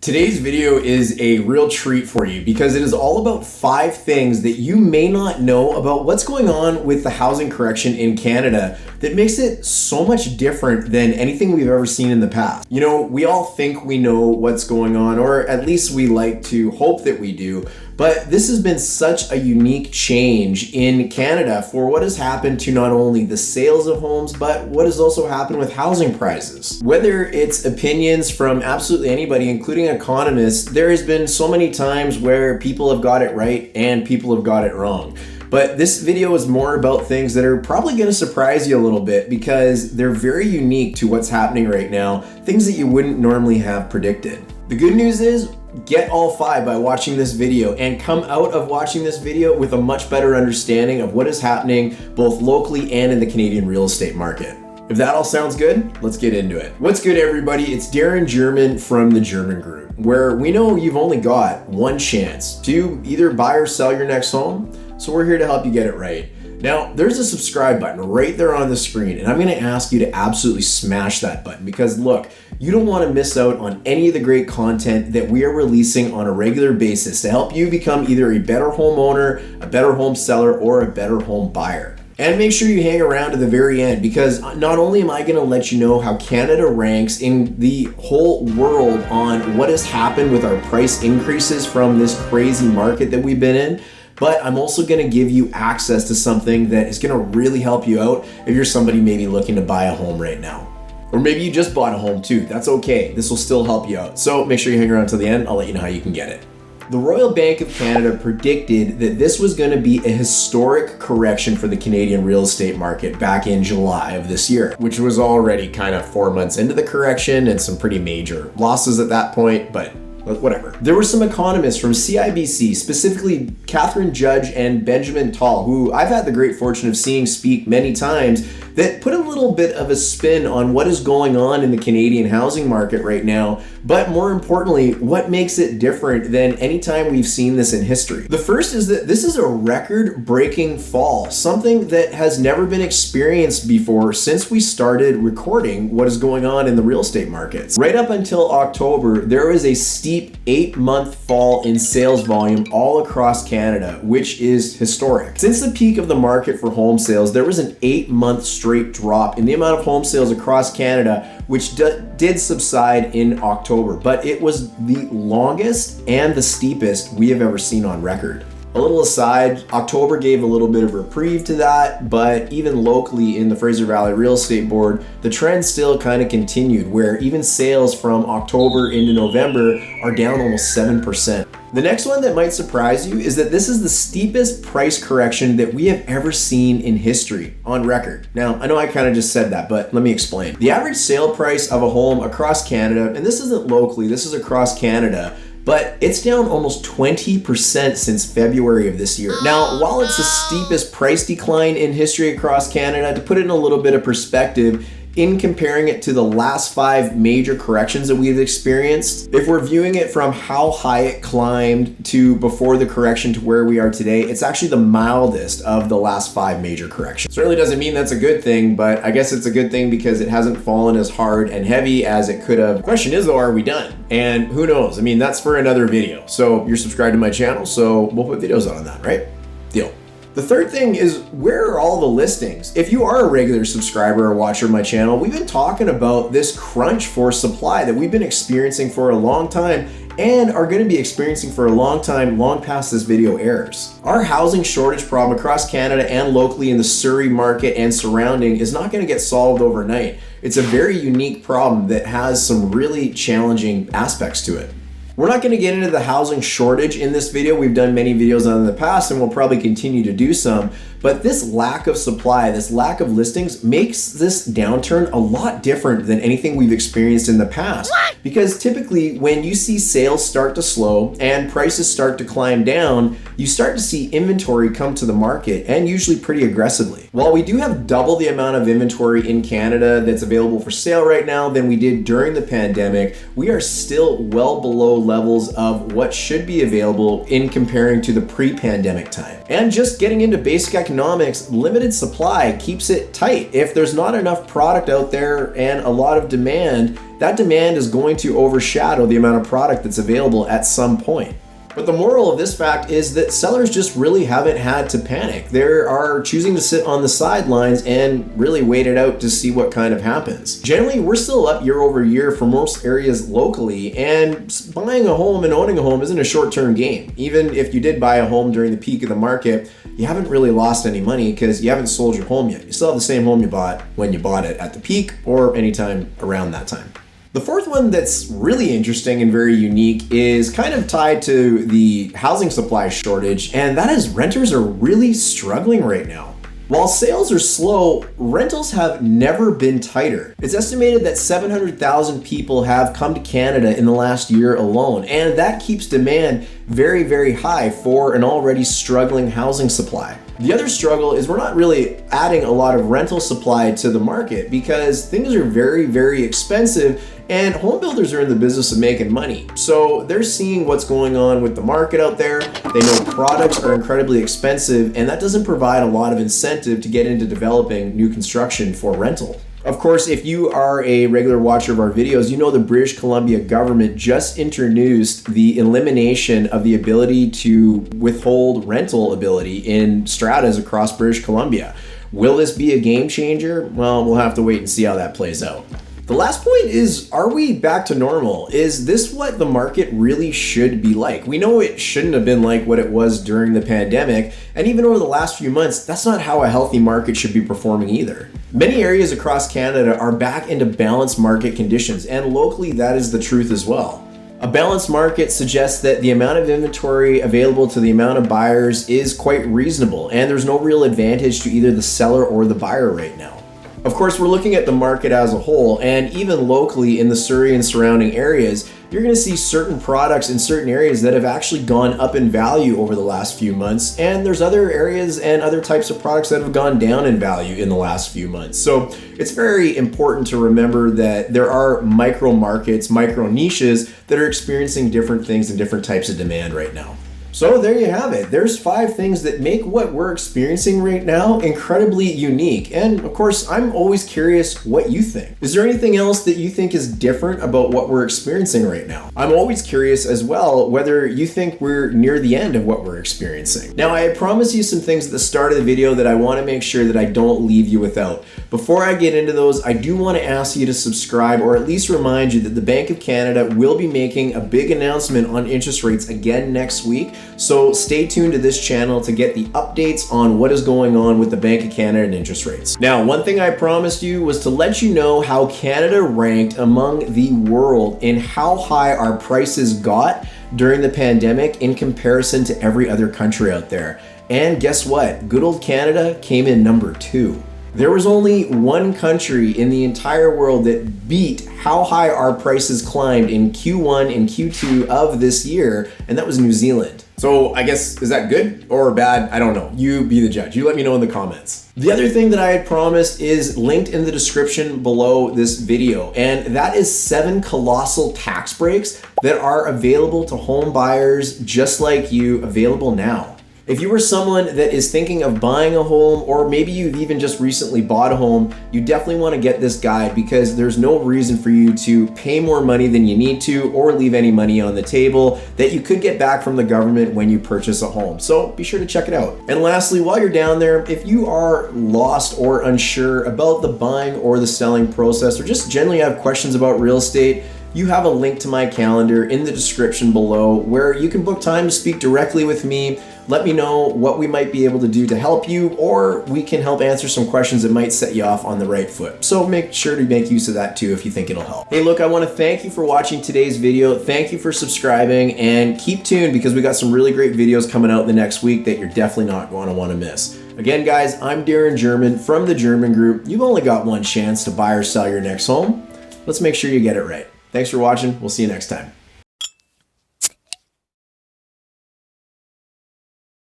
Today's video is a real treat for you because it is all about 5 things that you may not know about what's going on with the housing correction in Canada that makes it so much different than anything we've ever seen in the past. You know, we all think we know what's going on, or at least we like to hope that we do, but this has been such a unique change in Canada for what has happened to not only the sales of homes, but what has also happened with housing prices. Whether it's opinions from absolutely anybody, including economists, there has been so many times where people have got it right and people have got it wrong. But this video is more about things that are probably going to surprise you a little bit because they're very unique to what's happening right now, things that you wouldn't normally have predicted. The good news is, get all 5 by watching this video and come out of watching this video with a much better understanding of what is happening both locally and in the Canadian real estate market. If that all sounds good, let's get into it. What's good, everybody? It's Darren German from the German Group, where we know you've only got one chance to either buy or sell your next home, so we're here to help you get it right. Now, there's a subscribe button right there on the screen, and I'm gonna ask you to absolutely smash that button because look, you don't wanna miss out on any of the great content that we are releasing on a regular basis to help you become either a better homeowner, a better home seller, or a better home buyer. And make sure you hang around to the very end because not only am I gonna let you know how Canada ranks in the whole world on what has happened with our price increases from this crazy market that we've been in, but I'm also gonna give you access to something that is gonna really help you out if you're somebody maybe looking to buy a home right now. Or maybe you just bought a home too, that's okay. This will still help you out. So make sure you hang around till the end, I'll let you know how you can get it. The Royal Bank of Canada predicted that this was going to be a historic correction for the Canadian real estate market back in July of this year, which was already kind of 4 months into the correction and some pretty major losses at that point, but whatever. There were some economists from CIBC, specifically Catherine Judge and Benjamin Tall, who I've had the great fortune of seeing speak many times, that put a little bit of a spin on what is going on in the Canadian housing market right now, but more importantly, what makes it different than any time we've seen this in history. The first is that this is a record-breaking fall, something that has never been experienced before since we started recording what is going on in the real estate markets. Right up until October, there was a steep 8-month fall in sales volume all across Canada, which is historic. Since the peak of the market for home sales, there was an 8-month straight drop in the amount of home sales across Canada, which did subside in October, but it was the longest and the steepest we have ever seen on record. A little aside, October gave a little bit of reprieve to that, but even locally in the Fraser Valley Real Estate Board, the trend still kind of continued, where even sales from October into November are down almost 7%. The next one that might surprise you is that this is the steepest price correction that we have ever seen in history on record. Now, I know I kind of just said that, but let me explain. The average sale price of a home across Canada, and this isn't locally, this is across Canada, but it's down almost 20% since February of this year. Now, while it's the steepest price decline in history across Canada, to put it in a little bit of perspective, in comparing it to the last 5 major corrections that we've experienced, if we're viewing it from how high it climbed to before the correction to where we are today, it's actually the mildest of the last 5 major corrections. Certainly doesn't mean that's a good thing, but I guess it's a good thing because it hasn't fallen as hard and heavy as it could have. The question is though, are we done? And who knows? I mean, that's for another video. So you're subscribed to my channel, so we'll put videos on that, right? Deal. The third thing is, where are all the listings? If you are a regular subscriber or watcher of my channel, we've been talking about this crunch for supply that we've been experiencing for a long time and are going to be experiencing for a long time, long past this video airs. Our housing shortage problem across Canada and locally in the Surrey market and surrounding is not going to get solved overnight. It's a very unique problem that has some really challenging aspects to it. We're not going to get into the housing shortage in this video. We've done many videos on it in the past and we'll probably continue to do some. But this lack of supply, this lack of listings makes this downturn a lot different than anything we've experienced in the past. Because typically when you see sales start to slow and prices start to climb down, you start to see inventory come to the market, and usually pretty aggressively. While we do have double the amount of inventory in Canada that's available for sale right now than we did during the pandemic, we are still well below levels of what should be available in comparing to the pre-pandemic time. And just getting into basic economics, limited supply keeps it tight. If there's not enough product out there and a lot of demand, that demand is going to overshadow the amount of product that's available at some point. But the moral of this fact is that sellers just really haven't had to panic. They are choosing to sit on the sidelines and really wait it out to see what kind of happens. Generally, we're still up year over year for most areas locally, and buying a home and owning a home isn't a short-term game. Even if you did buy a home during the peak of the market, you haven't really lost any money because you haven't sold your home yet. You still have the same home you bought when you bought it at the peak or anytime around that time. The fourth one that's really interesting and very unique is kind of tied to the housing supply shortage, and that is renters are really struggling right now. While sales are slow, rentals have never been tighter. It's estimated that 700,000 people have come to Canada in the last year alone, and that keeps demand very, very high for an already struggling housing supply. The other struggle is we're not really adding a lot of rental supply to the market because things are very, very expensive and home builders are in the business of making money. So they're seeing what's going on with the market out there. They know products are incredibly expensive, and that doesn't provide a lot of incentive to get into developing new construction for rental. Of course, if you are a regular watcher of our videos, you know the British Columbia government just introduced the elimination of the ability to withhold rental ability in stratas across British Columbia. Will this be a game changer? Well, we'll have to wait and see how that plays out. The last point is, are we back to normal? Is this what the market really should be like? We know it shouldn't have been like what it was during the pandemic, and even over the last few months, that's not how a healthy market should be performing either. Many areas across Canada are back into balanced market conditions, and locally that is the truth as well. A balanced market suggests that the amount of inventory available to the amount of buyers is quite reasonable, and there's no real advantage to either the seller or the buyer right now. Of course, we're looking at the market as a whole, and even locally in the Surrey and surrounding areas, you're going to see certain products in certain areas that have actually gone up in value over the last few months, and there's other areas and other types of products that have gone down in value in the last few months. So it's very important to remember that there are micro markets, micro niches that are experiencing different things and different types of demand right now. So there you have it. There's 5 things that make what we're experiencing right now incredibly unique. And of course, I'm always curious what you think. Is there anything else that you think is different about what we're experiencing right now? I'm always curious as well whether you think we're near the end of what we're experiencing. Now, I promised you some things at the start of the video that I want to make sure that I don't leave you without. Before I get into those, I do want to ask you to subscribe, or at least remind you that the Bank of Canada will be making a big announcement on interest rates again next week. So stay tuned to this channel to get the updates on what is going on with the Bank of Canada and interest rates. Now, one thing I promised you was to let you know how Canada ranked among the world in how high our prices got during the pandemic in comparison to every other country out there. And guess what? Good old Canada came in number 2. There was only one country in the entire world that beat how high our prices climbed in Q1 and Q2 of this year, and that was New Zealand. So I guess, is that good or bad? I don't know. You be the judge. You let me know in the comments. The other thing that I had promised is linked in the description below this video, and that is 7 colossal tax breaks that are available to home buyers just like you, available now. If you are someone that is thinking of buying a home, or maybe you've even just recently bought a home, you definitely want to get this guide because there's no reason for you to pay more money than you need to or leave any money on the table that you could get back from the government when you purchase a home. So be sure to check it out. And lastly, while you're down there, if you are lost or unsure about the buying or the selling process, or just generally have questions about real estate, you have a link to my calendar in the description below where you can book time to speak directly with me. Let me know what we might be able to do to help you, or we can help answer some questions that might set you off on the right foot. So make sure to make use of that too if you think it'll help. Hey, look, I want to thank you for watching today's video. Thank you for subscribing, and keep tuned because we got some really great videos coming out in the next week that you're definitely not going to want to miss. Again, guys, I'm Darren German from the German Group. You've only got one chance to buy or sell your next home. Let's make sure you get it right. Thanks for watching. We'll see you next time.